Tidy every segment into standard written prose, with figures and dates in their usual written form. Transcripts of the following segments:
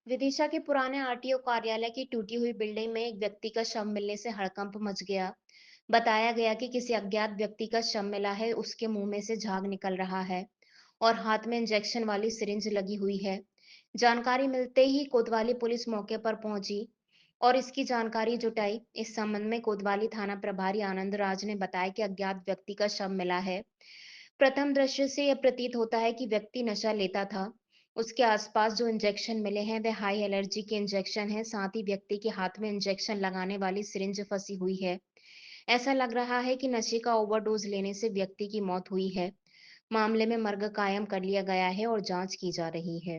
विदिशा के पुराने आरटीओ कार्यालय की टूटी हुई बिल्डिंग में एक व्यक्ति का शव मिलने से हड़कंप मच गया। बताया गया कि किसी अज्ञात व्यक्ति का शव मिला है, उसके मुंह में से झाग निकल रहा है और हाथ में इंजेक्शन वाली सिरिंज लगी हुई है। जानकारी मिलते ही कोतवाली पुलिस मौके पर पहुंची और इसकी जानकारी जुटाई। इस संबंध में कोतवाली थाना प्रभारी आनंद राज ने बताया कि अज्ञात व्यक्ति का शव मिला है। प्रथम दृष्टि से यह प्रतीत होता है कि व्यक्ति नशा लेता था। उसके आसपास जो इंजेक्शन मिले हैं वे हाई एलर्जी के इंजेक्शन हैं। साथ ही व्यक्ति के हाथ में इंजेक्शन लगाने वाली सिरिंज फंसी हुई है। ऐसा लग रहा है कि नशे का ओवरडोज लेने से व्यक्ति की मौत हुई है। मामले में मर्ग कायम कर लिया गया है और जांच की जा रही है।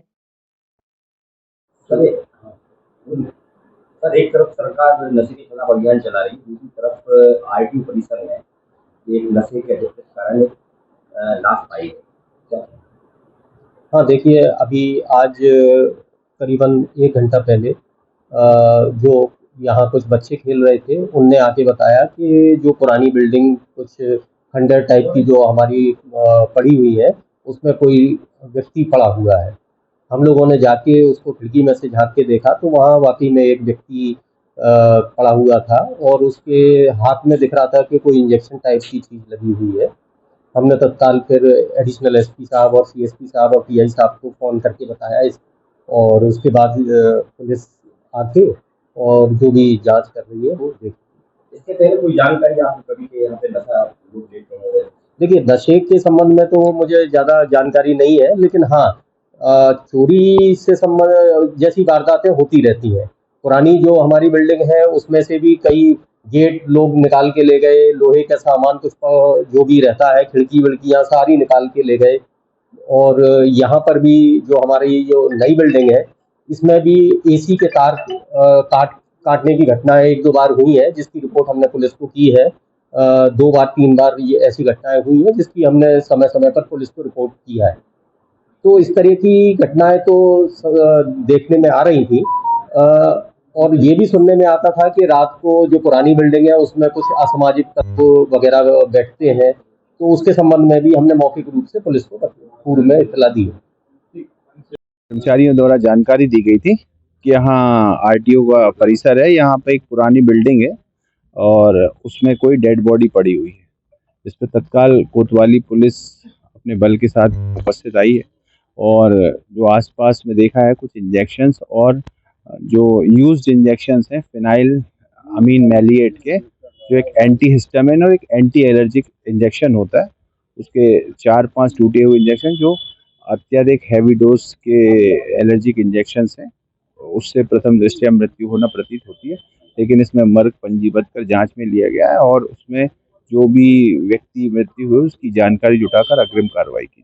सर हाँ, सर एक तरफ सरकार नशे के खिलाफ अभियान चला रही है, दूसरी तरफ आरटीओ परिसर में एक नशे के अधिक कारण लाश पाई गई। क्या हाँ, देखिए अभी आज करीबन 1 घंटा पहले जो यहाँ कुछ बच्चे खेल रहे थे, उनने आके बताया कि जो पुरानी बिल्डिंग कुछ खंडर टाइप की जो हमारी पड़ी हुई है, उसमें कोई व्यक्ति पड़ा हुआ है। हम लोगों ने जाके उसको खिड़की में से झाँक के देखा तो वहाँ वाक़ई में एक व्यक्ति पड़ा हुआ था और उसके हाथ में दिख रहा था कि कोई इंजेक्शन टाइप की चीज़ लगी हुई है। हमने तत्काल फिर एडिशनल एसपी साहब और सीएसपी साहब और पीआई साहब को फ़ोन करके बताया इस और उसके बाद पुलिस आके और जो भी जांच कर रही है वो देख। इसके पहले कोई जानकारी आपको कभी के यहाँ पे नशा लोग लेते हैं? देखिए नशे के संबंध में तो मुझे ज़्यादा जानकारी नहीं है, लेकिन हाँ चोरी से संबंध जैसी वारदातें होती रहती हैं। पुरानी जो हमारी बिल्डिंग है उसमें से भी कई गेट लोग निकाल के ले गए, लोहे का सामान कुछ जो भी रहता है, खिड़की विड़कियाँ सारी निकाल के ले गए। और यहाँ पर भी जो हमारी जो नई बिल्डिंग है, इसमें भी एसी के तार काटने की घटनाएं 1-2 बार हुई है, जिसकी रिपोर्ट हमने पुलिस को की है। 2 बार 3 बार ये ऐसी घटनाएं हुई हैं, जिसकी हमने समय समय पर पुलिस को रिपोर्ट किया है। तो इस तरह की घटनाएं तो देखने में आ रही थी। और ये भी सुनने में आता था कि रात को जो पुरानी बिल्डिंग है उसमें कुछ असामाजिक तत्व वगैरह बैठते हैं, तो उसके संबंध में भी हमने मौखिक रूप से पुलिस को पूर्व में इत्तला दी है। कर्मचारियों द्वारा जानकारी दी गई थी कि यहाँ आरटीओ का परिसर है, यहाँ पे एक पुरानी बिल्डिंग है और उसमें कोई डेड बॉडी पड़ी हुई है। इस पर तत्काल कोतवाली पुलिस अपने बल के साथ उपस्थित आई है और जो आसपास में देखा है कुछ इंजेक्शंस और जो यूज्ड इंजेक्शंस हैं फिनाइल अमीन मैलिएट के, जो एक एंटी हिस्टामिन और एक एंटी एलर्जिक इंजेक्शन होता है, उसके 4-5 टूटे हुए इंजेक्शन जो अत्यधिक हैवी डोज के एलर्जिक इंजेक्शंस हैं, उससे प्रथम दृष्टया मृत्यु होना प्रतीत होती है। लेकिन इसमें मर्ग पंजीबद्ध कर जांच में लिया गया है और उसमें जो भी व्यक्ति मृत्यु हुई उसकी जानकारी जुटाकर अग्रिम कार्रवाई की जाए।